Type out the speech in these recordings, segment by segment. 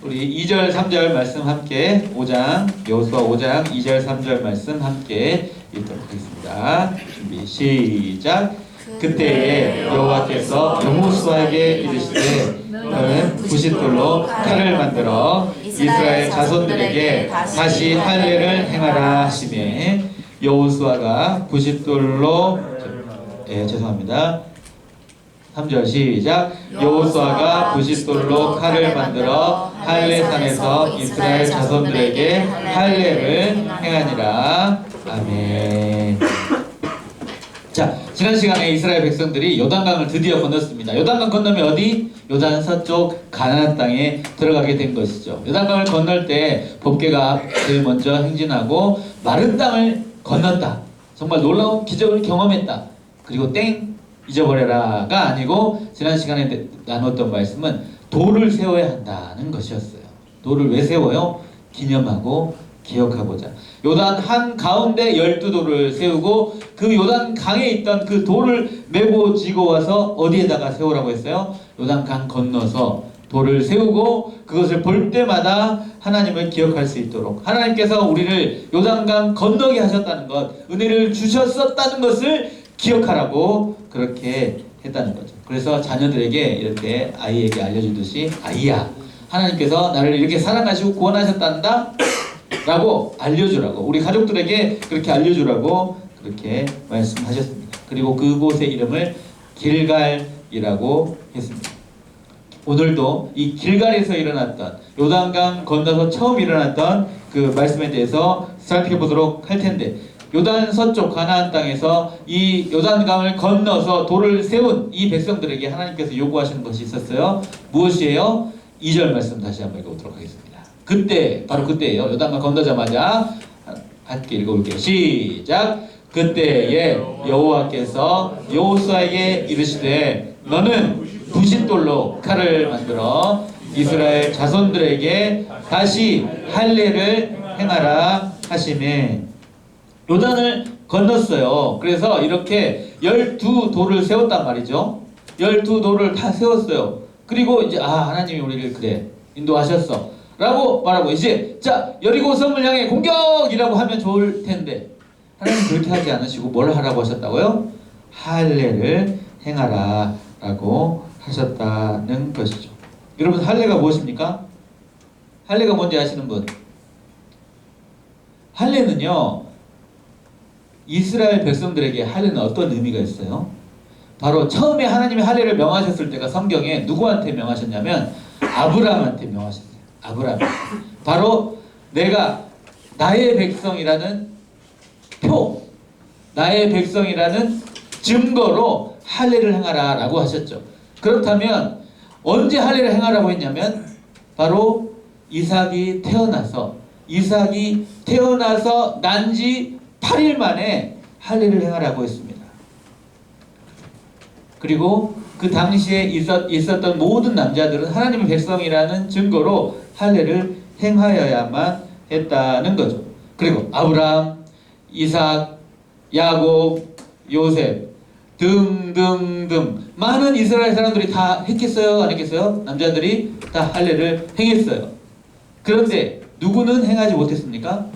우리 2절 3절 말씀 함께 5장 여호수아 5장 2절 3절 말씀 함께 읽도록 하겠습니다. 준비 시작. 그때에 여호와께서 여호수아에게 이르시되 너는 부싯돌로 칼을 만들어 이스라엘 자손들에게 다시 할례를 행하라 하시매 여호수아가 부싯돌로 죄송합니다. 3절 시작. 여호수아가 부싯돌로 칼을 만들어 할례산에서 이스라엘 자손들에게 할례를 행하니라. 아멘. 자, 지난 시간에 이스라엘 백성들이 요단강을 드디어 건넜습니다. 요단강 건너면 어디? 요단 서쪽 가나안 땅에 들어가게 된 것이죠. 요단강을 건널 때 법궤가 제일 먼저 행진하고 마른 땅을 건넜다. 정말 놀라운 기적을 경험했다. 그리고 땡 잊어버려라가 아니고 지난 시간에 나눴던 말씀은 돌을 세워야 한다는 것이었어요. 돌을 왜 세워요? 기념하고 기억하고자. 요단 한 가운데 12돌을 세우고 그 요단 강에 있던 그 돌을 메고 지고 와서 어디에다가 세우라고 했어요? 요단 강 건너서 돌을 세우고 그것을 볼 때마다 하나님을 기억할 수 있도록 하나님께서 우리를 요단강 건너게 하셨다는 것, 은혜를 주셨었다는 것을 기억하라고 그렇게 했다는 거죠. 그래서 자녀들에게 이렇게 아이에게 알려주듯이 아이야, 하나님께서 나를 이렇게 사랑하시고 구원하셨단다 라고 알려주라고, 우리 가족들에게 그렇게 알려주라고 그렇게 말씀하셨습니다. 그리고 그곳의 이름을 길갈이라고 했습니다. 오늘도 이 길갈에서 일어났던 요단강 건너서 처음 일어났던 그 말씀에 대해서 살펴보도록 할 텐데, 요단 서쪽 가나안 땅에서 이 요단강을 건너서 돌을 세운 이 백성들에게 하나님께서 요구하시는 것이 있었어요. 무엇이에요? 2절 말씀 다시 한번 읽어보도록 하겠습니다. 그때, 바로 그때예요. 요단강 건너자마자 함께 읽어볼게요. 시작. 그때에 여호와께서 여호수아에게 이르시되 너는 부싯돌로 칼을 만들어 이스라엘 자손들에게 다시 할례를 행하라 하시매. 요단을 건넜어요. 그래서 이렇게 12돌을 세웠단 말이죠. 12돌을 다 세웠어요. 그리고 이제 하나님이 우리를 그래 인도하셨어 라고 말하고, 이제 자 여리고 성을 향해 공격이라고 하면 좋을 텐데 하나님 그렇게 하지 않으시고 뭘 하라고 하셨다고요? 할례를 행하라 라고 하셨다는 것이죠. 여러분, 할례가 무엇입니까? 할례가 뭔지 아시는 분? 할례는요, 이스라엘 백성들에게 할례는 어떤 의미가 있어요? 바로 처음에 하나님이 할례를 명하셨을 때가 성경에 누구한테 명하셨냐면 아브라함한테 명하셨어요. 아브라함. 바로 내가 나의 백성이라는 표, 나의 백성이라는 증거로 할례를 행하라 라고 하셨죠. 그렇다면 언제 할례를 행하라고 했냐면 바로 이삭이 태어나서 난 지 8일 만에 할례를 행하라고 했습니다. 그리고 그 당시에 있었던 모든 남자들은 하나님의 백성이라는 증거로 할례를 행하여야만 했다는 거죠. 그리고 아브라함, 이삭, 야곱, 요셉 등등등 많은 이스라엘 사람들이 다 했겠어요? 안 했겠어요? 남자들이 다 할례를 행했어요. 그런데 누구는 행하지 못했습니까?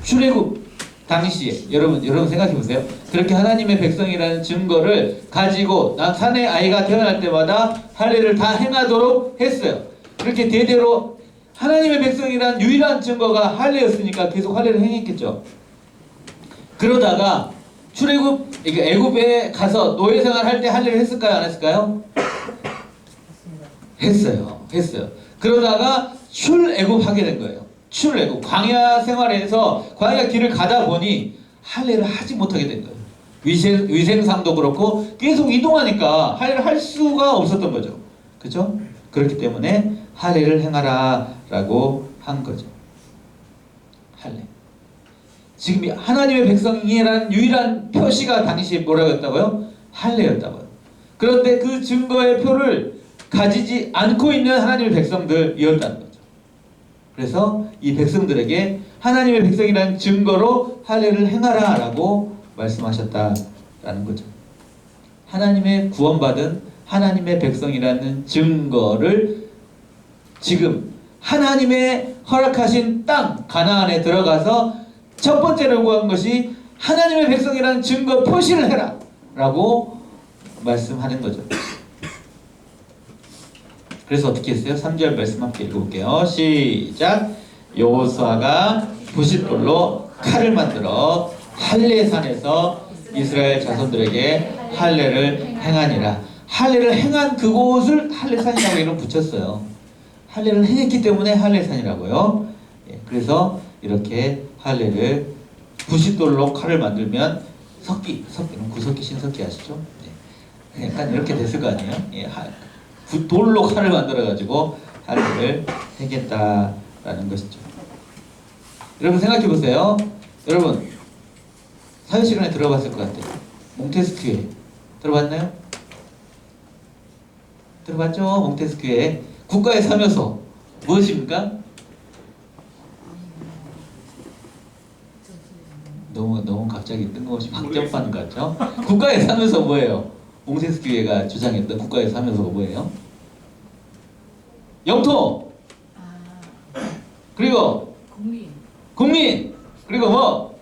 출애굽 당시에 여러분 생각해 보세요. 그렇게 하나님의 백성이라는 증거를 가지고 난 산에 아이가 태어날 때마다 할례를 다 행하도록 했어요. 그렇게 대대로 하나님의 백성이라는 유일한 증거가 할례였으니까 계속 할례를 행했겠죠. 그러다가 출애굽 애굽에 가서 노예 생활 할 때 할례를 했을까요? 안 했을까요? 했어요. 그러다가 출애굽 하게 된 거예요. 출애굽 광야 생활에서 광야 길을 가다 보니 할례를 하지 못하게 된 거예요. 위생상도 그렇고 계속 이동하니까 할례를 할 수가 없었던 거죠. 그렇죠? 그렇기 때문에 할례를 행하라 라고 한 거죠. 할례. 지금 하나님의 백성이라는 유일한 표시가 당시에 뭐라고 했다고요? 할례였다고요. 그런데 그 증거의 표를 가지지 않고 있는 하나님의 백성들이었다는 거죠. 그래서 이 백성들에게 하나님의 백성이라는 증거로 할례를 행하라 라고 말씀하셨다라는 거죠. 하나님의 구원받은 하나님의 백성이라는 증거를 지금 하나님의 허락하신 땅 가나안에 들어가서 첫 번째로 요구한 것이 하나님의 백성이라는 증거 표시를 해라 라고 말씀하는 거죠. 그래서 어떻게 했어요? 3절 말씀 함께 읽어볼게요. 시작. 여호수아가 부싯돌로 칼을 만들어 할례산에서 이스라엘 자손들에게 할례를 행하니라. 할례를 행한 그곳을 할례산이라고 이름 붙였어요. 할례를 행했기 때문에 할례산이라고요. 예, 그래서 이렇게 할례를 부싯돌로 칼을 만들면 석기는 구석기 신석기 아시죠? 예, 약간 이렇게 됐을 거 아니에요? 예, 돌로 칼을 만들어 가지고 할례를 행했다라는 것이죠. 여러분 생각해 보세요. 여러분 사회 시간에 들어봤을 것 같아요. 몽테스큐에 들어봤나요? 들어봤죠? 몽테스큐에 국가의 사면서 무엇입니까? 너무 갑자기 뜬금없이 박정판 같죠? 국가의 사면서 뭐예요? 몽테스큐에가 주장했던 국가의 사면서가 뭐예요? 영토. 그리고 국민. 그리고 뭐?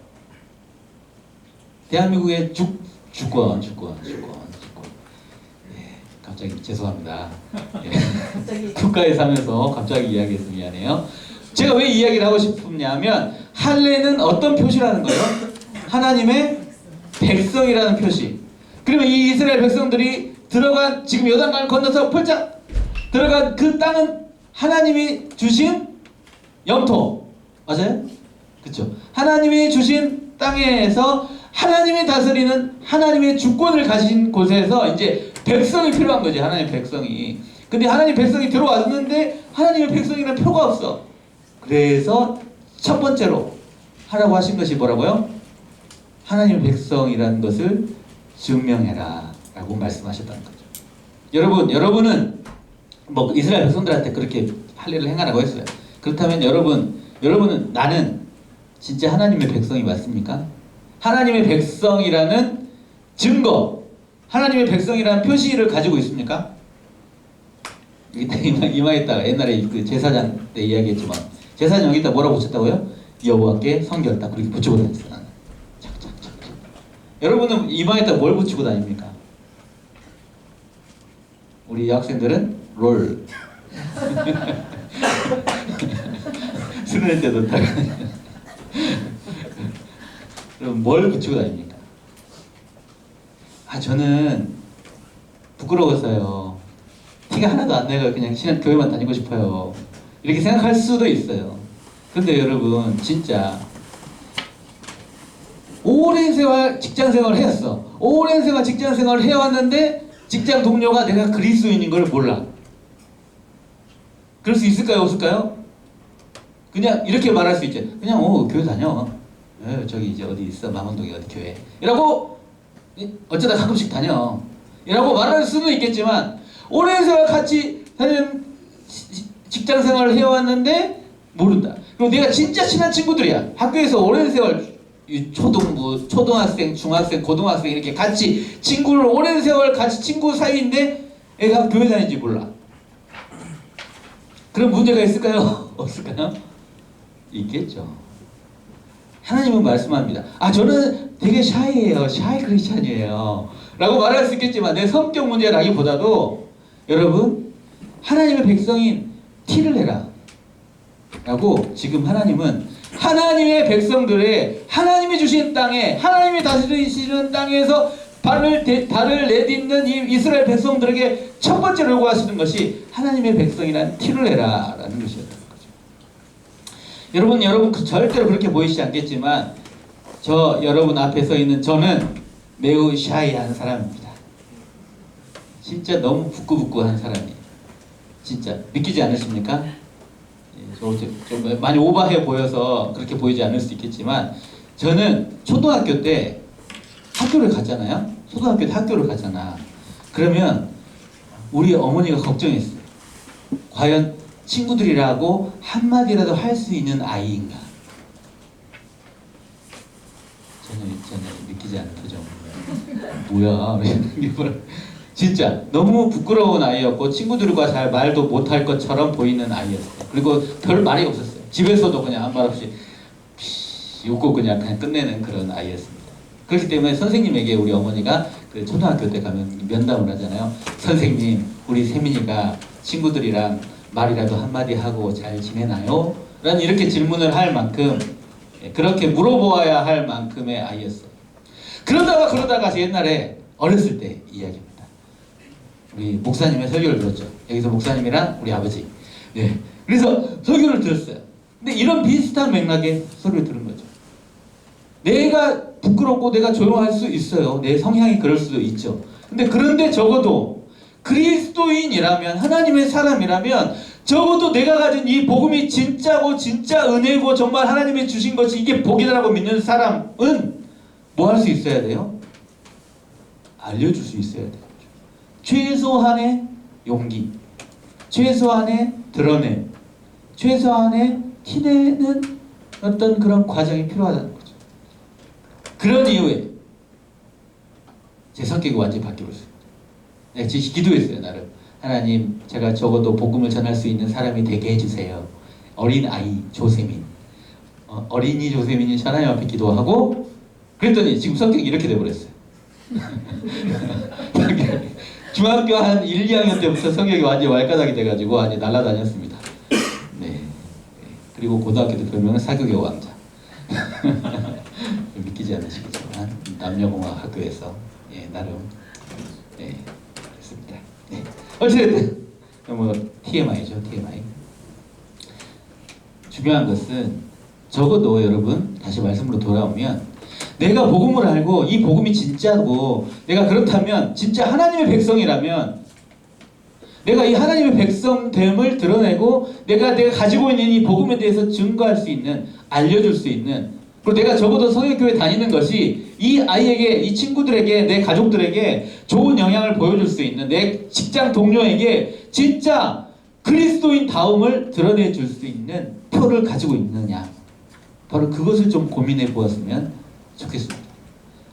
대한민국의 주권. 예, 갑자기 죄송합니다. 예. 국가에 사면서 갑자기 이야기해서 미안해요. 제가 왜 이야기를 하고 싶냐면 할례는 어떤 표시라는 거예요? 하나님의 백성이라는 표시. 그러면 이 이스라엘 백성들이 들어간 지금 요단강을 건너서 펄짝 들어간 그 땅은 하나님이 주신 영토 맞아요? 그렇죠? 하나님이 주신 땅에서 하나님이 다스리는 하나님의 주권을 가진 곳에서 이제 백성이 필요한 거지. 하나님의 백성이. 근데 하나님 백성이 들어왔는데 하나님의 백성이라는 표가 없어. 그래서 첫 번째로 하라고 하신 것이 뭐라고요? 하나님의 백성이라는 것을 증명해라 라고 말씀하셨다는 거죠. 여러분은 뭐 이스라엘 백성들한테 그렇게 할례를 행하라고 했어요. 그렇다면 여러분은 나는 진짜 하나님의 백성이 맞습니까? 하나님의 백성이라는 증거, 하나님의 백성이라는 표시를 가지고 있습니까? 이마에다가 옛날에 그 제사장 때 이야기했지만 제사장 여기다 뭐라고 붙였다고요? 여호와께 성결다 그렇게 붙이고 다녔어요. 나는. 착착착착. 여러분은 이마에다 뭘 붙이고 다닙니까? 우리 여학생들은 롤. 수련회 때도 딱. 그럼 뭘 붙이고 다닙니까? 저는 부끄러워서요. 티가 하나도 안 내가 그냥 교회만 다니고 싶어요. 이렇게 생각할 수도 있어요. 그런데 여러분 진짜 오랜 세월 직장생활을 해왔어. 오랜 세월 직장생활을 해왔는데 직장 동료가 내가 그리스도인인 걸 몰라. 그럴 수 있을까요? 없을까요? 그냥 이렇게 말할 수 있죠. 그냥 교회 다녀. 저기 이제 어디 있어 망원동에 어디 교회 이라고 어쩌다 가끔씩 다녀 이라고 말할 수는 있겠지만 오랜 세월 같이 다니는 직장 생활을 해왔는데 모른다. 그리고 내가 진짜 친한 친구들이야. 학교에서 오랜 세월 초등부, 초등학생, 중학생, 고등학생 이렇게 같이 친구를 오랜 세월 같이 친구 사이인데 애가 교회 다니는지 몰라. 그런 문제가 있을까요? 없을까요? 있겠죠. 하나님은 말씀합니다. 저는 되게 샤이해요. 샤이 크리스찬이에요. 라고 말할 수 있겠지만 내 성격 문제라기보다도 여러분 하나님의 백성인 티를 내라. 라고 지금 하나님은 하나님의 백성들의 하나님이 주신 땅에 하나님이 다스리시는 땅에서 발을 내딛는 이 이스라엘 백성들에게 첫 번째로 요구하시는 것이 하나님의 백성이란 티를 내라 라는 것이었던 거죠. 여러분 절대로 그렇게 보이시지 않겠지만 여러분 앞에 서 있는 저는 매우 샤이한 사람입니다. 진짜 너무 부끄부끄한 사람이에요. 진짜 믿기지 않으십니까? 좀 많이 오버해 보여서 그렇게 보이지 않을 수 있겠지만 저는 초등학교 때 학교를 갔잖아요. 초등학교 때 학교를 가잖아. 그러면 우리 어머니가 걱정했어요. 과연 친구들이라고 한마디라도 할 수 있는 아이인가? 저는 믿기지 않는 표정. 뭐야? 진짜 너무 부끄러운 아이였고 친구들과 잘 말도 못할 것처럼 보이는 아이였어요. 그리고 별 말이 없었어요. 집에서도 그냥 아무 말 없이 웃고 그냥 끝내는 그런 아이였습니다. 그렇기 때문에 선생님에게 우리 어머니가 그 초등학교 때 가면 면담을 하잖아요. 선생님, 우리 세민이가 친구들이랑 말이라도 한마디 하고 잘 지내나요? 라는 이렇게 질문을 할 만큼, 그렇게 물어보아야 할 만큼의 아이였어요. 그러다가 옛날에 어렸을 때 이야기입니다. 우리 목사님의 설교를 들었죠. 여기서 목사님이랑 우리 아버지. 네. 그래서 설교를 들었어요. 근데 이런 비슷한 맥락의 소리를 들은 거죠. 내가 부끄럽고 내가 조용할 수 있어요. 내 성향이 그럴 수도 있죠. 근데 그런데 적어도 그리스도인이라면, 하나님의 사람이라면 적어도 내가 가진 이 복음이 진짜고 진짜 은혜고 정말 하나님이 주신 것이 이게 복이라고 믿는 사람은 뭐 할 수 있어야 돼요? 알려줄 수 있어야 돼요. 최소한의 용기, 최소한의 드러냄, 최소한의 티내는 어떤 그런 과정이 필요하다는 거죠. 그런 이유에 제 성격이 완전히 바뀌었어요. 내가 기도했어요, 나를. 하나님, 제가 적어도 복음을 전할 수 있는 사람이 되게 해주세요. 어린 아이 조세민, 어린이 조세민이 하나님 앞에 기도하고, 그랬더니 지금 성격이 이렇게 돼버렸어요. 중학교 한 1, 2학년 때부터 성격이 완전히 왈가닥이 돼가지고 완전히 날아다녔습니다. 네. 그리고 고등학교 때 별명은 사교계 왕자. 믿기지 않으시겠지만 남녀공학 학교에서 나름 그랬습니다. 어쨌든 뭐 TMI죠, TMI. 중요한 것은 적어도 여러분 다시 말씀으로 돌아오면 내가 복음을 알고 이 복음이 진짜고 내가 그렇다면 진짜 하나님의 백성이라면 내가 이 하나님의 백성됨을 드러내고 내가 가지고 있는 이 복음에 대해서 증거할 수 있는, 알려줄 수 있는, 그리고 내가 적어도 성역교회 다니는 것이 이 아이에게, 이 친구들에게, 내 가족들에게 좋은 영향을 보여줄 수 있는, 내 직장 동료에게 진짜 그리스도인 다움을 드러내줄 수 있는 표를 가지고 있느냐, 바로 그것을 좀 고민해 보았으면 좋겠습니다.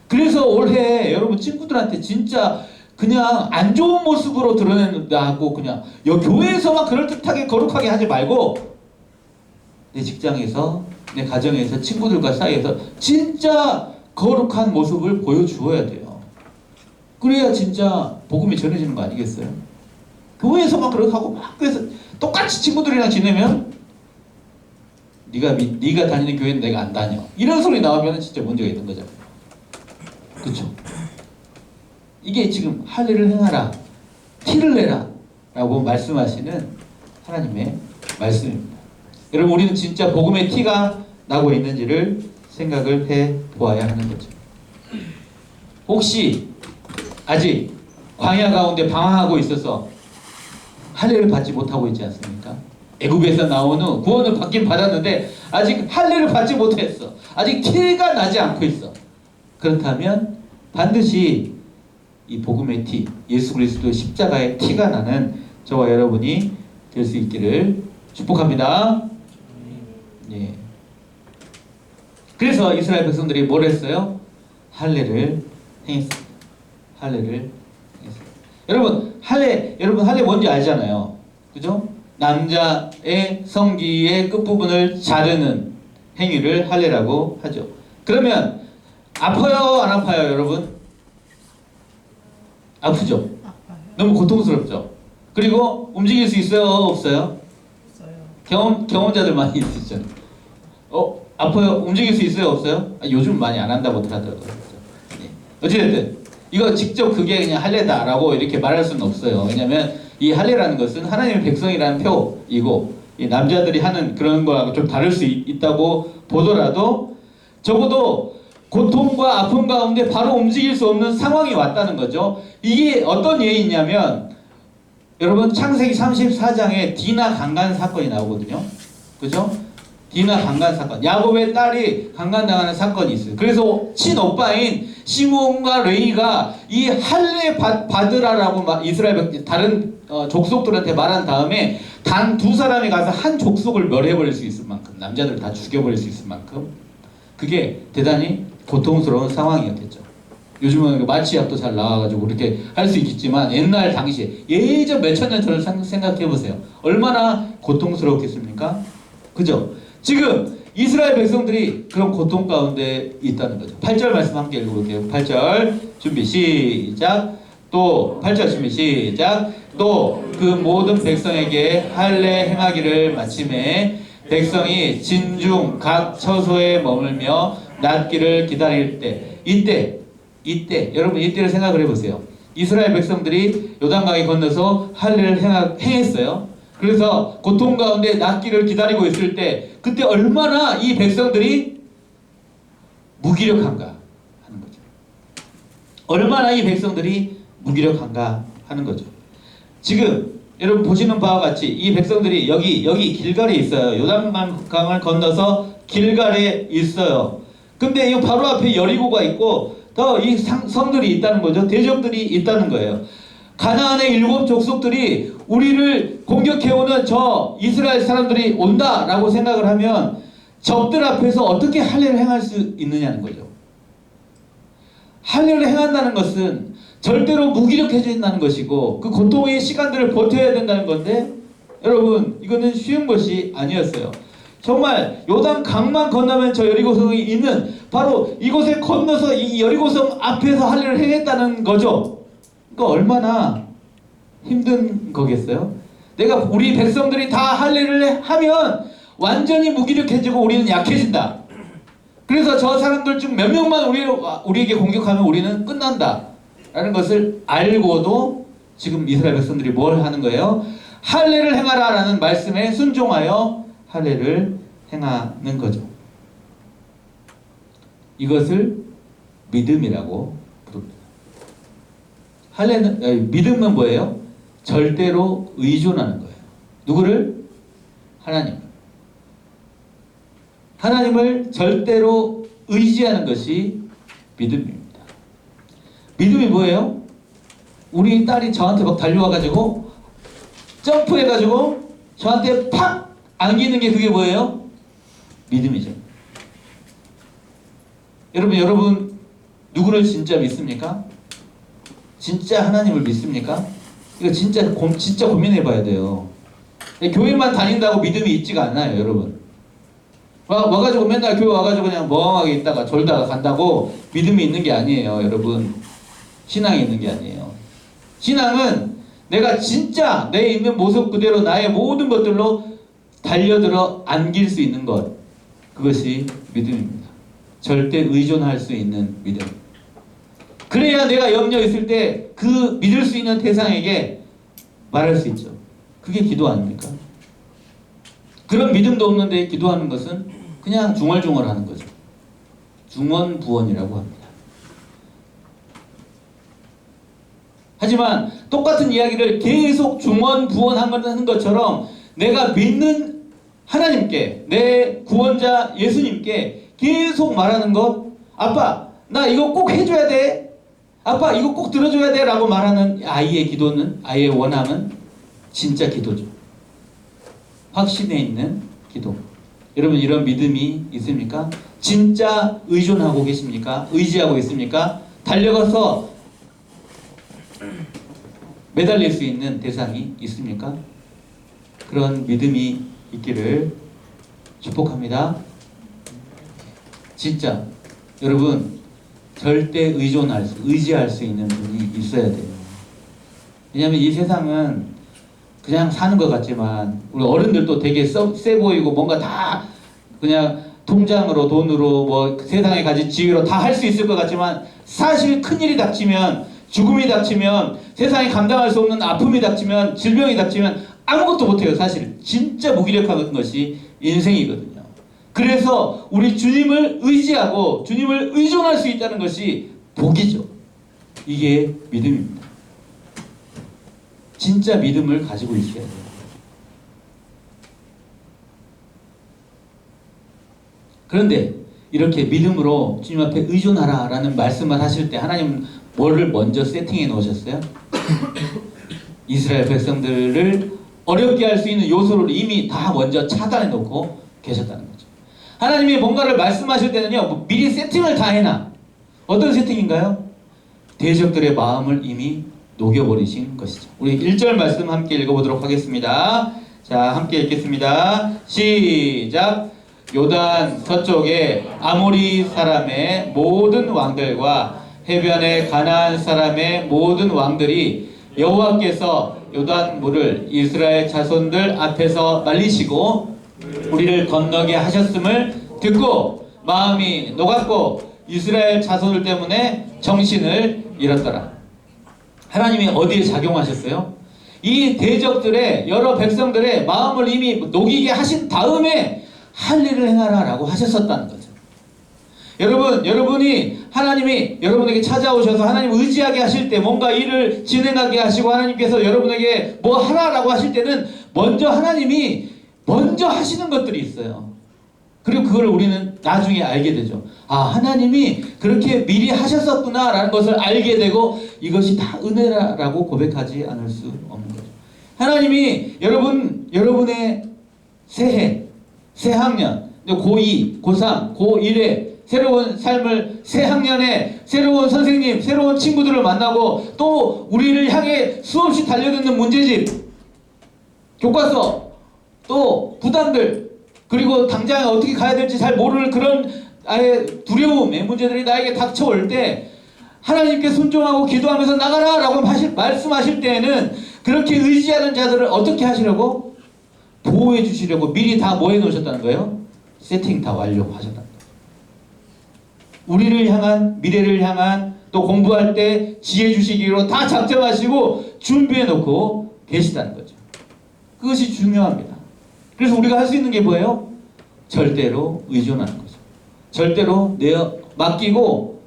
그래서 올해 여러분 친구들한테 진짜 그냥 안 좋은 모습으로 드러낸다고 그냥 교회에서만 그럴듯하게 거룩하게 하지 말고 내 직장에서, 내 가정에서, 친구들과 사이에서 진짜 거룩한 모습을 보여주어야 돼요. 그래야 진짜 복음이 전해지는 거 아니겠어요? 교회에서만 그렇게 하고 막 그래서 똑같이 친구들이랑 지내면 네가 다니는 교회는 내가 안 다녀, 이런 소리 나오면 진짜 문제가 있는 거잖아요. 그렇죠? 이게 지금 할례를 행하라, 티를 내라 라고 말씀하시는 하나님의 말씀입니다. 여러분, 우리는 진짜 복음의 티가 나고 있는지를 생각을 해 보아야 하는 거죠. 혹시 아직 광야 가운데 방황하고 있어서 할례를 받지 못하고 있지 않습니까? 애굽에서 나온 후 구원을 받긴 받았는데 아직 할례를 받지 못했어. 아직 티가 나지 않고 있어. 그렇다면 반드시 이 복음의 티, 예수 그리스도의 십자가의 티가 나는 저와 여러분이 될 수 있기를 축복합니다. 예. 그래서 이스라엘 백성들이 뭘 했어요? 할례를 행했습니다. 할례를 행했습니다. 여러분 할례 뭔지 알잖아요. 그죠? 남자의 성기의 끝부분을 자르는 행위를 할례라고 하죠. 그러면 아파요, 안 아파요, 여러분? 아프죠? 너무 고통스럽죠? 그리고 움직일 수 있어요, 없어요? 경험자들 많이 있으시죠? 아파요? 움직일 수 있어요, 없어요? 요즘 많이 안 한다고 하더라고요. 네. 어쨌든 이거 직접 그게 그냥 할례다라고 이렇게 말할 수는 없어요. 왜냐하면 이 할례라는 것은 하나님의 백성이라는 표이고, 이 남자들이 하는 그런 거하고 좀 다를 수 있다고 보더라도 적어도 고통과 아픔 가운데 바로 움직일 수 없는 상황이 왔다는 거죠. 이게 어떤 예이냐면, 여러분 창세기 34장에 디나 강간 사건이 나오거든요. 그죠? 디나 강간 사건. 야곱의 딸이 강간당하는 사건이 있어요. 그래서 친오빠인 시몬과 레이가 이 할례 받으라라고 이스라엘 다른 족속들한테 말한 다음에 단 두 사람이 가서 한 족속을 멸해버릴 수 있을 만큼, 남자들 다 죽여버릴 수 있을 만큼 그게 대단히 고통스러운 상황이었겠죠. 요즘은 마취약도 잘 나와가지고 그렇게 할 수 있겠지만 옛날 당시에 예전 몇천 년 전을 생각해 보세요. 얼마나 고통스러웠겠습니까? 그죠? 지금 이스라엘 백성들이 그런 고통 가운데 있다는 거죠. 8절 말씀 함께 읽어볼게요. 8절 준비 시작. 또 8절 준비 시작. 또 그 모든 백성에게 할례 행하기를 마침에 백성이 진중 각 처소에 머물며 낫기를 기다릴 때 이때 여러분 이때를 생각을 해보세요. 이스라엘 백성들이 요단강에 건너서 할례를 행했어요. 그래서 고통 가운데 낫기를 기다리고 있을 때 그때 얼마나 이 백성들이 무기력한가 하는 거죠. 얼마나 이 백성들이 무기력한가 하는 거죠. 지금 여러분 보시는 바와 같이 이 백성들이 여기 길갈에 있어요. 요단강을 건너서 길갈에 있어요. 근데 이 바로 앞에 여리고가 있고 더 이 성들이 있다는 거죠. 대적들이 있다는 거예요. 가나안의 7 족속들이 우리를 공격해오는 저 이스라엘 사람들이 온다라고 생각을 하면 적들 앞에서 어떻게 할례를 행할 수 있느냐는 거죠. 할례를 행한다는 것은 절대로 무기력해진다는 것이고 그 고통의 시간들을 버텨야 된다는 건데 여러분 이거는 쉬운 것이 아니었어요. 정말 요단 강만 건너면 저 여리고성이 있는 바로 이곳에 건너서 이 여리고성 앞에서 할례를 행했다는 거죠. 그러니까 얼마나 힘든 거겠어요? 내가 우리 백성들이 다 할례를 하면 완전히 무기력해지고 우리는 약해진다. 그래서 저 사람들 중 몇 명만 우리에게 공격하면 우리는 끝난다 라는 것을 알고도 지금 이스라엘 백성들이 뭘 하는 거예요? 할례를 행하라 라는 말씀에 순종하여 할례를 행하는 거죠. 이것을 믿음이라고 부릅니다. 할례는 믿음은 뭐예요? 절대로 의존하는 거예요. 누구를? 하나님을 절대로 의지하는 것이 믿음입니다. 믿음이 뭐예요? 우리 딸이 저한테 막 달려와가지고 점프해가지고 저한테 팍 안기는 게 그게 뭐예요? 믿음이죠. 여러분 누구를 진짜 믿습니까? 진짜 하나님을 믿습니까? 이거 진짜 고민해 봐야 돼요. 교회만 다닌다고 믿음이 있지가 않아요, 여러분. 와가지고 맨날 교회 와가지고 그냥 멍하게 있다가 졸다가 간다고 믿음이 있는 게 아니에요, 여러분. 신앙이 있는 게 아니에요. 신앙은 내가 진짜 내 있는 모습 그대로 나의 모든 것들로 달려들어 안길 수 있는 것, 그것이 믿음입니다. 절대 의존할 수 있는 믿음. 그래야 내가 염려 있을 때 그 믿을 수 있는 대상에게 말할 수 있죠. 그게 기도 아닙니까? 그런 믿음도 없는데 기도하는 것은 그냥 중얼중얼하는 거죠. 중언부언이라고 합니다. 하지만 똑같은 이야기를 계속 중언부언하는 것처럼 내가 믿는 하나님께, 내 구원자 예수님께 계속 말하는 것, 아빠 나 이거 꼭 해줘야 돼, 아빠 이거 꼭 들어줘야 돼 라고 말하는 아이의 기도는, 아이의 원함은 진짜 기도죠. 확신에 있는 기도. 여러분 이런 믿음이 있습니까? 진짜 의존하고 계십니까? 의지하고 있습니까? 달려가서 매달릴 수 있는 대상이 있습니까? 그런 믿음이 있기를 축복합니다. 진짜 여러분 절대 의지할 수 있는 분이 있어야 돼요. 왜냐하면 이 세상은 그냥 사는 것 같지만 우리 어른들도 되게 세 보이고 뭔가 다 그냥 통장으로 돈으로 뭐 세상에 가진 지위로 다 할 수 있을 것 같지만 사실 큰일이 닥치면, 죽음이 닥치면, 세상에 감당할 수 없는 아픔이 닥치면, 질병이 닥치면 아무것도 못해요. 사실 진짜 무기력한 것이 인생이거든요. 그래서 우리 주님을 의지하고 주님을 의존할 수 있다는 것이 복이죠. 이게 믿음입니다. 진짜 믿음을 가지고 있어야 돼요. 그런데 이렇게 믿음으로 주님 앞에 의존하라 라는 말씀을 하실 때 하나님은 뭐를 먼저 세팅해 놓으셨어요? 이스라엘 백성들을 어렵게 할 수 있는 요소를 이미 다 먼저 차단해 놓고 계셨다는 거죠. 하나님이 뭔가를 말씀하실 때는요, 미리 세팅을 다 해놔. 어떤 세팅인가요? 대적들의 마음을 이미 녹여버리신 것이죠. 우리 1절 말씀 함께 읽어보도록 하겠습니다. 자, 함께 읽겠습니다. 시작. 요단 서쪽에 아모리 사람의 모든 왕들과 해변의 가나안 사람의 모든 왕들이 여호와께서 요단 물을 이스라엘 자손들 앞에서 말리시고 우리를 건너게 하셨음을 듣고 마음이 녹았고 이스라엘 자손들 때문에 정신을 잃었더라. 하나님이 어디에 작용하셨어요? 이 대적들의 여러 백성들의 마음을 이미 녹이게 하신 다음에 할 일을 행하라 라고 하셨었다는 거죠. 여러분이 하나님이 여러분에게 찾아오셔서 하나님 의지하게 하실 때 뭔가 일을 진행하게 하시고 하나님께서 여러분에게 뭐 하라라고 하실 때는 먼저 하나님이 먼저 하시는 것들이 있어요. 그리고 그걸 우리는 나중에 알게 되죠. 아, 하나님이 그렇게 미리 하셨었구나 라는 것을 알게 되고 이것이 다 은혜라고 고백하지 않을 수 없는 거죠. 하나님이 여러분의 새해, 새학년, 고2, 고3, 고1에 새로운 삶을 새학년에 새로운 선생님, 새로운 친구들을 만나고 또 우리를 향해 수없이 달려드는 문제집, 교과서, 또 부담들, 그리고 당장 어떻게 가야 될지 잘 모르는 그런 아예 두려움의 문제들이 나에게 닥쳐올 때 하나님께 순종하고 기도하면서 나가라 라고 말씀하실 때에는 그렇게 의지하는 자들을 어떻게 하시려고? 보호해 주시려고 미리 다 뭐 해 놓으셨다는 거예요? 세팅 다 완료하셨다는 거예요. 우리를 향한, 미래를 향한, 또 공부할 때 지혜 주시기로 다 작정하시고 준비해 놓고 계시다는 거죠. 그것이 중요합니다. 그래서 우리가 할 수 있는 게 뭐예요? 절대로 의존하는 거죠. 절대로 맡기고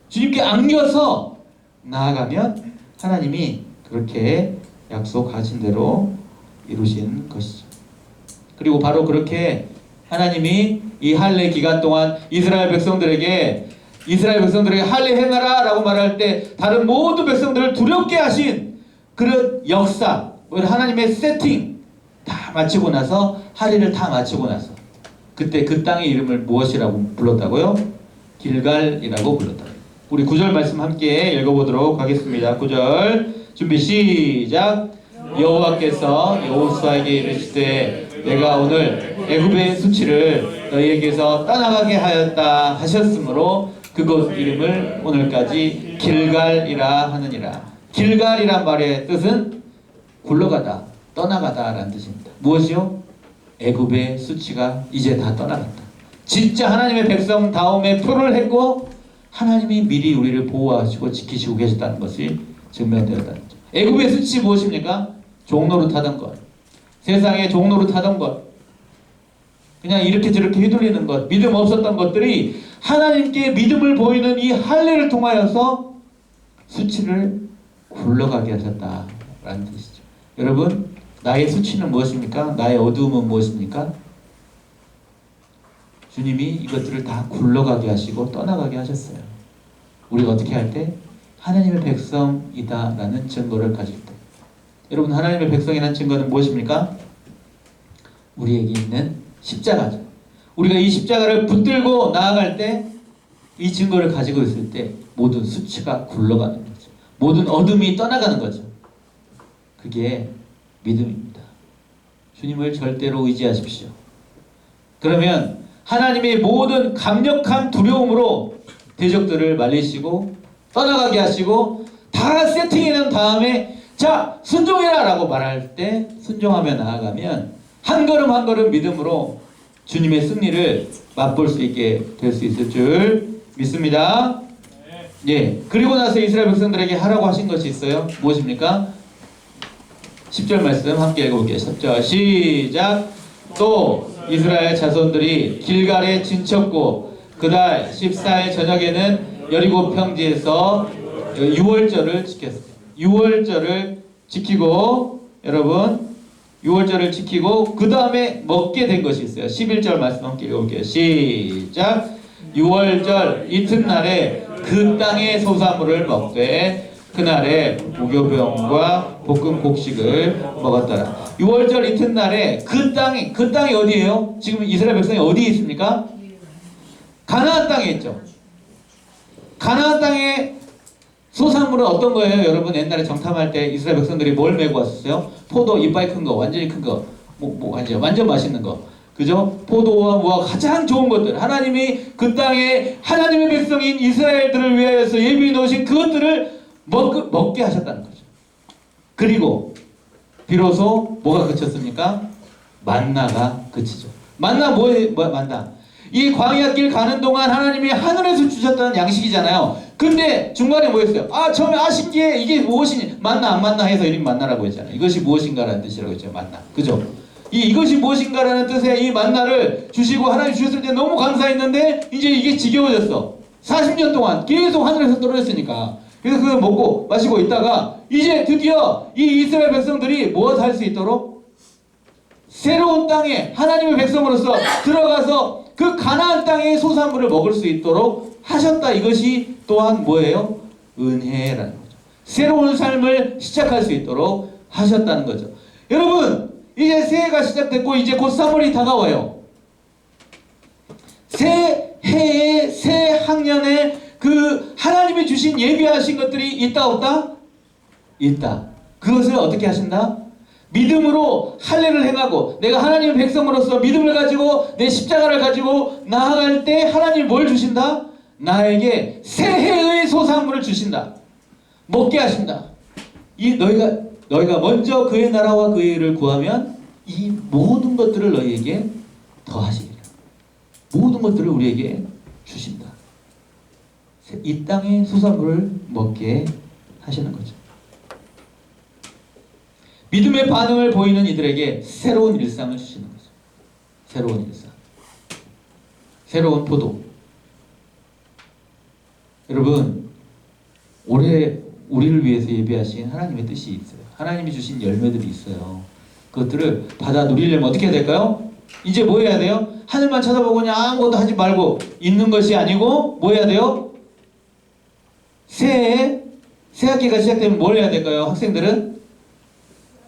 주님께 안겨서 나아가면 하나님이 그렇게 약속하신 대로 이루신 것이죠. 그리고 바로 그렇게 하나님이 이 할례 기간 동안 이스라엘 백성들에게 할례 행하라 라고 말할 때 다른 모든 백성들을 두렵게 하신 그런 역사, 하나님의 세팅 다 마치고 나서, 할례를 다 마치고 나서 그때 그 땅의 이름을 무엇이라고 불렀다고요? 길갈이라고 불렀다. 우리 9절 말씀 함께 읽어보도록 하겠습니다. 9절 준비 시작. 여호와께서 여호수아에게 이르시되 내가 오늘 애굽의 수치를 너희에게서 떠나가게 하였다 하셨으므로 그곳 이름을 오늘까지 길갈이라 하느니라. 길갈이란 말의 뜻은 굴러가다, 떠나가다 라는 뜻입니다. 무엇이요? 애굽의 수치가 이제 다 떠나갔다. 진짜 하나님의 백성 다음에 표를 했고 하나님이 미리 우리를 보호하시고 지키시고 계셨다는 것이 증명되었다는 거죠. 애굽의 수치 무엇입니까? 종노릇하던 것, 세상에 종노릇하던 것, 그냥 이렇게 저렇게 휘둘리는 것, 믿음 없었던 것들이 하나님께 믿음을 보이는 이 할례를 통하여서 수치를 굴러가게 하셨다라는 뜻이죠. 여러분, 나의 수치는 무엇입니까? 나의 어두움은 무엇입니까? 주님이 이것들을 다 굴러가게 하시고 떠나가게 하셨어요. 우리가 어떻게 할 때? 하나님의 백성이다 라는 증거를 가질 때. 여러분, 하나님의 백성이라는 증거는 무엇입니까? 우리에게 있는 십자가죠. 우리가 이 십자가를 붙들고 나아갈 때, 이 증거를 가지고 있을 때 모든 수치가 굴러가는 거죠. 모든 어둠이 떠나가는 거죠. 그게 믿음입니다. 주님을 절대로 의지하십시오. 그러면 하나님의 모든 강력한 두려움으로 대적들을 말리시고 떠나가게 하시고 다 세팅해 놓은 다음에 자, 순종해라 라고 말할 때 순종하며 나아가면 한 걸음 한 걸음 믿음으로 주님의 승리를 맛볼 수 있게 될 수 있을 줄 믿습니다. 예. 그리고 나서 이스라엘 백성들에게 하라고 하신 것이 있어요. 무엇입니까? 10절 말씀 함께 읽어볼게요. 10절 시작. 또 이스라엘 자손들이 길갈에 진쳤고 그달 14일 저녁에는 여리고 평지에서 유월절을 지켰습니다. 유월절을 지키고, 여러분 6월절을 지키고 그 다음에 먹게 된 것이 있어요. 11절 말씀 함께 읽어볼게요. 시작. 6월절 이튿날에 그 땅의 소사물을 먹되 그날에 무교병과 볶음 곡식을 먹었더라. 6월절 이튿날에 그 땅이 어디예요? 지금 이스라엘 백성이 어디에 있습니까? 가나안 땅에 있죠. 가나안 땅에 소산물은 어떤 거예요? 여러분 옛날에 정탐할 때 이스라엘 백성들이 뭘 메고 왔었어요? 포도 이빨 큰 거, 완전히 큰 거, 완전 맛있는 거. 그죠? 포도와 무화 가장 좋은 것들. 하나님이 그 땅에 하나님의 백성인 이스라엘들을 위하여서 예비해 놓으신 그것들을 먹게 하셨다는 거죠. 그리고 비로소 뭐가 그쳤습니까? 만나가 그치죠. 만나 만나? 이 광야 길 가는 동안 하나님이 하늘에서 주셨다는 양식이잖아요. 근데 중간에 뭐였어요? 처음에 신기해. 이게 무엇이니? 만나 안 만나 해서 이름 만나라고 했잖아요. 이것이 무엇인가라는 뜻이라고 했죠. 만나. 그죠? 이것이 무엇인가라는 뜻의 이 만나를 주시고 하나님 주셨을 때 너무 감사했는데 이제 이게 지겨워졌어. 40년 동안 계속 하늘에서 떨어졌으니까. 그래서 그걸 먹고 마시고 있다가 이제 드디어 이 이스라엘 백성들이 무엇을 할 수 있도록 새로운 땅에 하나님의 백성으로서 들어가서 그 가나안 땅의 소산물을 먹을 수 있도록 하셨다. 이것이 또한 뭐예요? 은혜라는 거죠. 새로운 삶을 시작할 수 있도록 하셨다는 거죠. 여러분 이제 새해가 시작됐고 이제 곧 3월이 다가와요. 새 해에 새 학년에 그 하나님이 주신 예비하신 것들이 있다 없다? 있다. 그것을 어떻게 하신다? 믿음으로 할례를 행하고 내가 하나님의 백성으로서 믿음을 가지고 내 십자가를 가지고 나아갈 때 하나님이 뭘 주신다? 나에게 새해의 소산물을 주신다. 먹게 하신다. 너희가 먼저 그의 나라와 그의 일을 구하면 이 모든 것들을 너희에게 더하시리라. 모든 것들을 우리에게 주신다. 이 땅의 소산물을 먹게 하시는 거죠. 믿음의 반응을 보이는 이들에게 새로운 일상을 주시는 거죠. 새로운 일상. 새로운 포도. 여러분, 올해 우리를 위해서 예비하신 하나님의 뜻이 있어요. 하나님이 주신 열매들이 있어요. 그것들을 받아 누리려면 어떻게 해야 될까요? 이제 뭐 해야 돼요? 하늘만 쳐다보고 그냥 아무것도 하지 말고 있는 것이 아니고 뭐 해야 돼요? 새해 새 학기가 시작되면 뭘 해야 될까요? 학생들은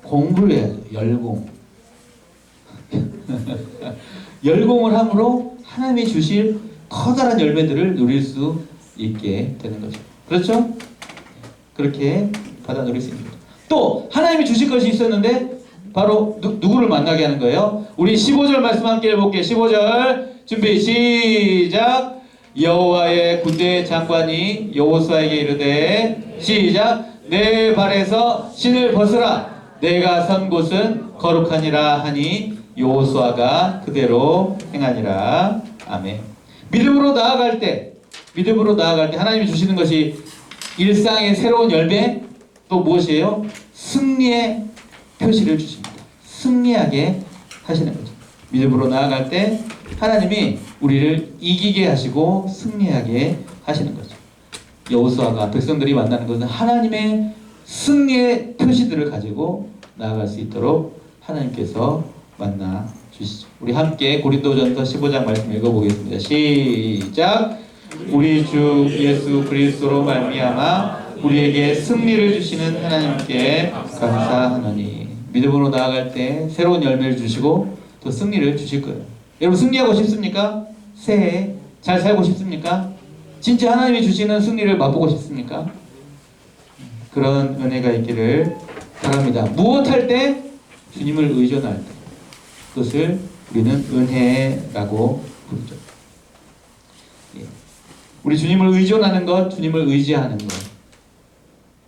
공부를 해야죠. 열공. 열공을 함으로 하나님이 주실 커다란 열매들을 누릴 수 있게 되는 거죠. 그렇죠? 그렇게 받아 누릴 수 있는 거죠. 또 하나님이 주실 것이 있었는데 바로 누구를 만나게 하는 거예요? 우리 15절 말씀 함께 해볼게요. 15절 준비 시작. 여호와의 군대 장관이 여호수아에게 이르되 시작. 내 발에서 신을 벗으라. 내가 선 곳은 거룩하니라 하니 여호수아가 그대로 행하니라. 아멘. 믿음으로 나아갈 때 하나님이 주시는 것이 일상의 새로운 열매, 또 무엇이에요? 승리의 표시를 주십니다. 승리하게 하시는 거죠. 믿음으로 나아갈 때 하나님이 우리를 이기게 하시고 승리하게 하시는 거죠. 여호수아가 백성들이 만나는 것은 하나님의 승리의 표시들을 가지고 나아갈 수 있도록 하나님께서 만나 주시죠. 우리 함께 고린도전서 15장 말씀 읽어보겠습니다. 시작. 우리 주 예수 그리스도로 말미암아 우리에게 승리를 주시는 하나님께 감사하노니. 믿음으로 나아갈 때 새로운 열매를 주시고 또 승리를 주실 거예요. 여러분 승리하고 싶습니까? 새해 잘 살고 싶습니까? 진짜 하나님이 주시는 승리를 맛보고 싶습니까? 그런 은혜가 있기를 바랍니다. 무엇할 때? 주님을 의존할 때. 그것을 우리는 은혜라고 부르죠. 예. 우리 주님을 의존하는 것, 주님을 의지하는 것.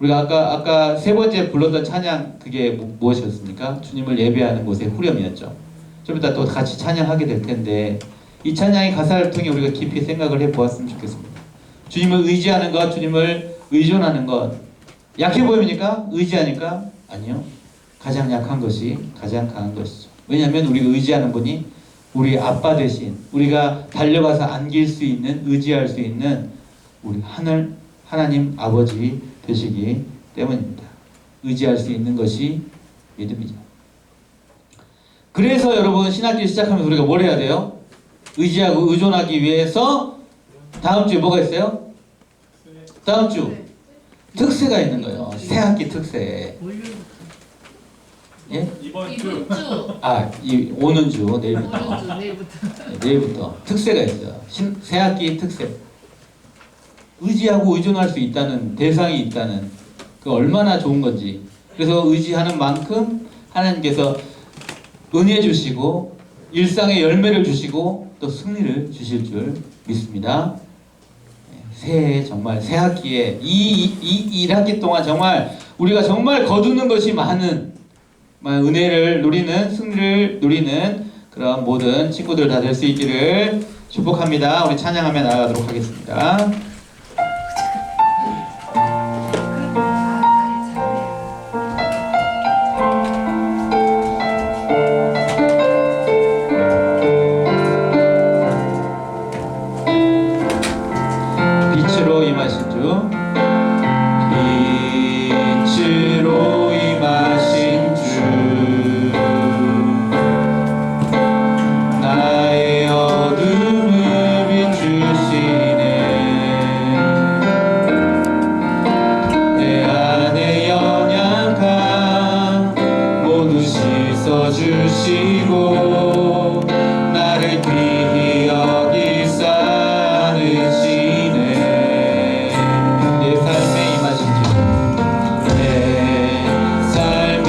우리가 아까 세 번째 불렀던 찬양, 그게 무엇이었습니까? 주님을 예배하는 곳의 후렴이었죠. 좀 이따 또 같이 찬양하게 될 텐데 이 찬양의 가사를 통해 우리가 깊이 생각을 해보았으면 좋겠습니다. 주님을 의지하는 것, 주님을 의존하는 것, 약해 보입니까? 의지하니까? 아니요. 가장 약한 것이 가장 강한 것이죠. 왜냐하면 우리가 의지하는 분이 우리 아빠 대신 우리가 달려가서 안길 수 있는, 의지할 수 있는 우리 하나님 아버지 되시기 때문입니다. 의지할 수 있는 것이 믿음이죠. 그래서 여러분 신학기 시작하면서 우리가 뭘 해야 돼요? 의지하고 의존하기 위해서 다음 주에 뭐가 있어요? 다음 주 특세가 있는 거예요. 새학기 특세. 예? 이번 주. 오는 주 내일부터. 내일부터 특세가 있어요. 새학기 특세. 의지하고 의존할 수 있다는 대상이 있다는 그 얼마나 좋은 건지. 그래서 의지하는 만큼 하나님께서 은혜 주시고 일상의 열매를 주시고 또 승리를 주실 줄 믿습니다. 새해 정말 새 학기에 이 1학기 동안 정말 우리가 정말 거두는 것이 많은 은혜를 누리는 승리를 누리는 그런 모든 친구들 다 될 수 있기를 축복합니다. 우리 찬양하며 나아가도록 하겠습니다. 빛으로 임하신 주, 빛으로 임하신 주, 나의 어둠을 비추시네. 내 안에 연약함 모두 씻어주시고 나를 귀히 여기사 안으시네. 내 삶에 임하신 주, 내 삶에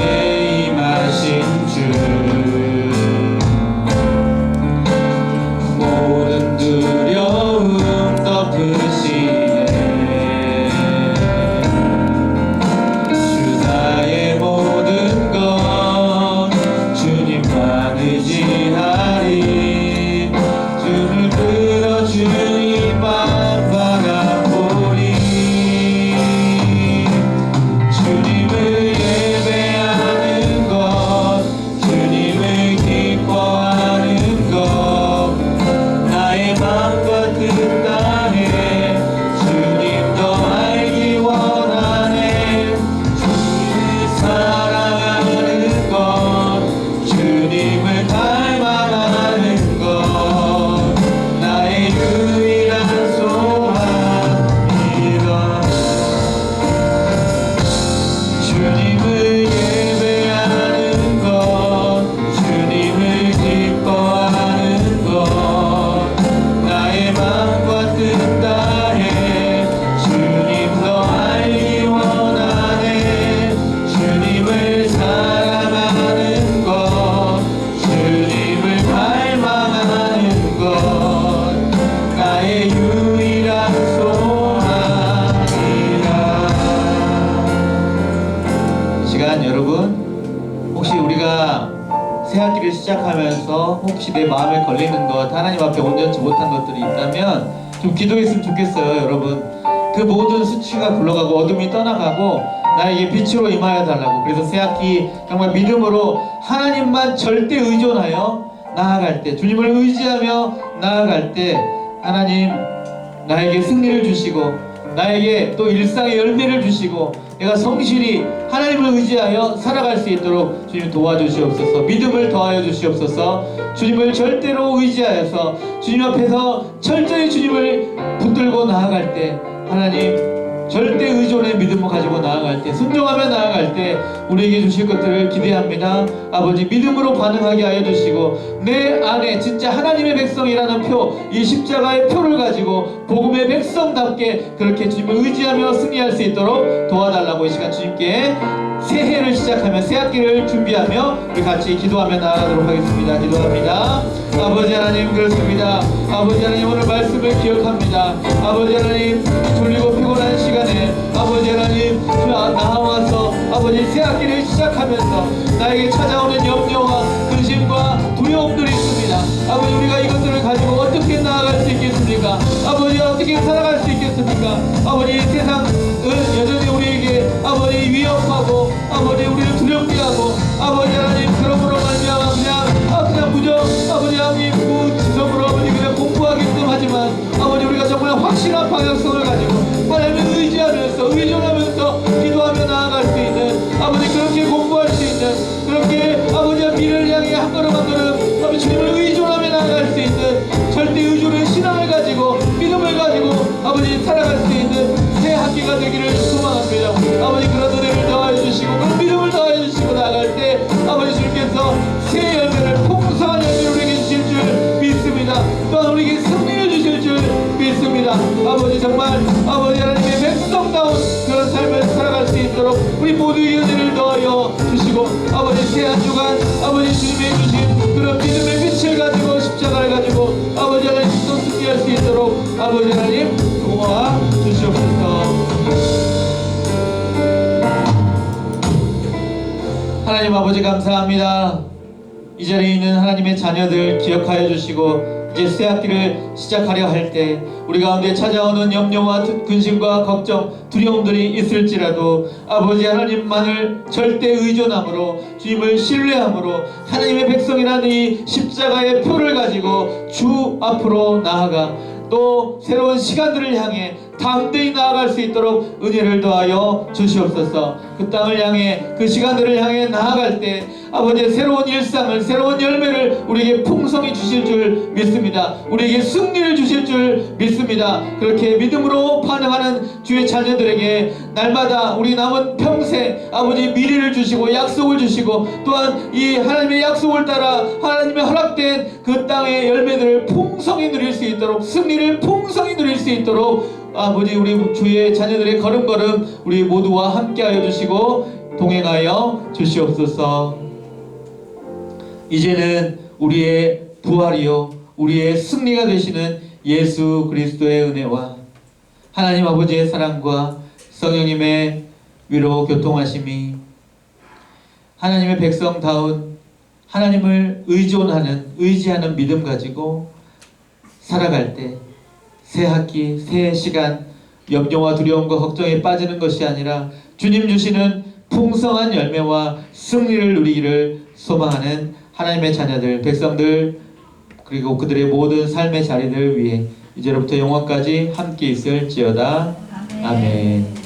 임하신 주, 모든 두려움 덮으시네. 주 나의 모든 것 주님만 의지하리. 주를 들어 주님만 바라보리. 주님을 예배하는 것, 주님을 기뻐하는 것, 나의 마음과 뜻 다해 주님 더 알기 원하네. 주님을 사랑하는 것, 주님을 닮아가는 것, 나의 유일한 소망이다. 주님을 예배하는 것, 주님을 기뻐하는 것, 나의 마음과 뜻 다해 주님 더 알기 원하네. 주님을 사랑하는 것, 주님을 닮아가는 것, 나의 유일한 소망이라. 이 시간 여러분, 혹시 우리가 새 학기를 시작하면서 혹시 내 마음에 걸리는 것, 하나님 앞에 온전치 못한 것들이 있다면 좀 기도했으면 좋겠어요. 여러분, 그 모든 수치가 굴러가고 어둠이 떠나가고 나에게 빛으로 임하여 달라고. 그래서 새 학기 정말 믿음으로 하나님만 절대 의존하여 나아갈 때, 주님을 의지하며 나아갈 때 하나님 나에게 승리를 주시고 나에게 또 일상의 열매를 주시고 내가 성실히 하나님을 의지하여 살아갈 수 있도록 주님 도와주시옵소서. 믿음을 더하여 주시옵소서. 주님을 절대로 의지하여서 주님 앞에서 철저히 주님을 붙들고 나아갈 때, 하나님 절대 의존의 믿음을 가지고 나아갈 때, 순종하며 나아갈 때 우리에게 주실 것들을 기대합니다. 아버지, 믿음으로 반응하게 하여 주시고 내 안에 진짜 하나님의 백성이라는 표, 이 십자가의 표를 가지고 복음의 백성답게 그렇게 주님을 의지하며 승리할 수 있도록 도와달라고 이 시간 주님께 새해를 시작하며 새 학기를 준비하며 우리 같이 기도하며 나아가도록 하겠습니다. 기도합니다. 아버지 하나님, 그렇습니다. 아버지 하나님, 오늘 말씀을 기억합니다. 아버지 하나님, 졸리고 피곤한 시간에 아버지 하나님 나와서 아버지 새 학기를 시작하면서 나에게 찾아오는 염려와 근심과 두려움들이 있습니다. 아버지, 우리가 이것들을 가지고 어떻게 나아갈 수 있겠습니까? 아버지, 어떻게 살아갈 수 있겠습니까? 아버지, 세상은 여전히 우리에게 아버지 위협하고 아버지 우리를 두렵게 하고 아버지 하나님, 그러므로 말미암아 그냥 무정 아버지 하나님 무지성으로 아버지 그냥 공부하게끔 하지만 아버지 우리가 정말 확실한 방향성을 가지고 하나님을 의지하면서 의존하면서 기도하며 나아갈 수 있는 아버지, 그렇게 공부할 수 있는, 그렇게 아버지의 미래를 향해 한 걸음 한 걸음 아버지 주님을 의존하며 나아갈 수 있는 절대 의존의 신앙을 가지고 믿음을 가지고 아버지 살아갈 수 있는 새 학기가 되기를 소망합니다. 아버지, 그런 은혜를 더하여 주시고 그런 믿음을 더하여 주시고 나아갈 때 아버지 주님께서 새 열매를, 풍성한 열매를 우리에게 주실 줄 믿습니다. 또한 우리에게 승리를 주실 줄 믿습니다. 믿습니다. 아버지 정말 아버지 하나님의 백성다운 그런 삶을 살아갈 수 있도록 우리 모두의 은혜를 더하여 주시고 아버지 새 한 주간 아버지 주님의 주신 그런 믿음의 빛을 가지고 십자가를 가지고 아버지 하나님 또 승리할 수 있도록 아버지 하나님 도와 주시옵소서. 하나님 아버지 감사합니다. 이 자리에 있는 하나님의 자녀들 기억하여 주시고 이제 새 학기를 시작하려 할 때 우리 가운데 찾아오는 염려와 근심과 걱정, 두려움들이 있을지라도 아버지 하나님만을 절대 의존함으로 주님을 신뢰함으로 하나님의 백성이라는 이 십자가의 표를 가지고 주 앞으로 나아가 또 새로운 시간들을 향해 담대히 나아갈 수 있도록 은혜를 더하여 주시옵소서. 그 땅을 향해 그 시간들을 향해 나아갈 때 아버지의 새로운 일상을 새로운 열매를 우리에게 풍성히 주실 줄 믿습니다. 우리에게 승리를 주실 줄 믿습니다. 그렇게 믿음으로 반응하는 주의 자녀들에게 날마다 우리 남은 평생 아버지 미래를 주시고 약속을 주시고 또한 이 하나님의 약속을 따라 하나님의 허락된 그 땅의 열매들을 풍성히 누릴 수 있도록 승리를 풍성히 누릴 수 있도록 아버지 우리 주의 자녀들의 걸음걸음 우리 모두와 함께하여 주시고 동행하여 주시옵소서. 이제는 우리의 부활이요 우리의 승리가 되시는 예수 그리스도의 은혜와 하나님 아버지의 사랑과 성령님의 위로 교통하심이 하나님의 백성다운 하나님을 의지하는 믿음 가지고 살아갈 때 새 학기, 새 시간 염려와 두려움과 걱정에 빠지는 것이 아니라 주님 주시는 풍성한 열매와 승리를 누리기를 소망하는 하나님의 자녀들, 백성들 그리고 그들의 모든 삶의 자리들 위해 이제로부터 영원까지 함께 있을지어다. 아멘.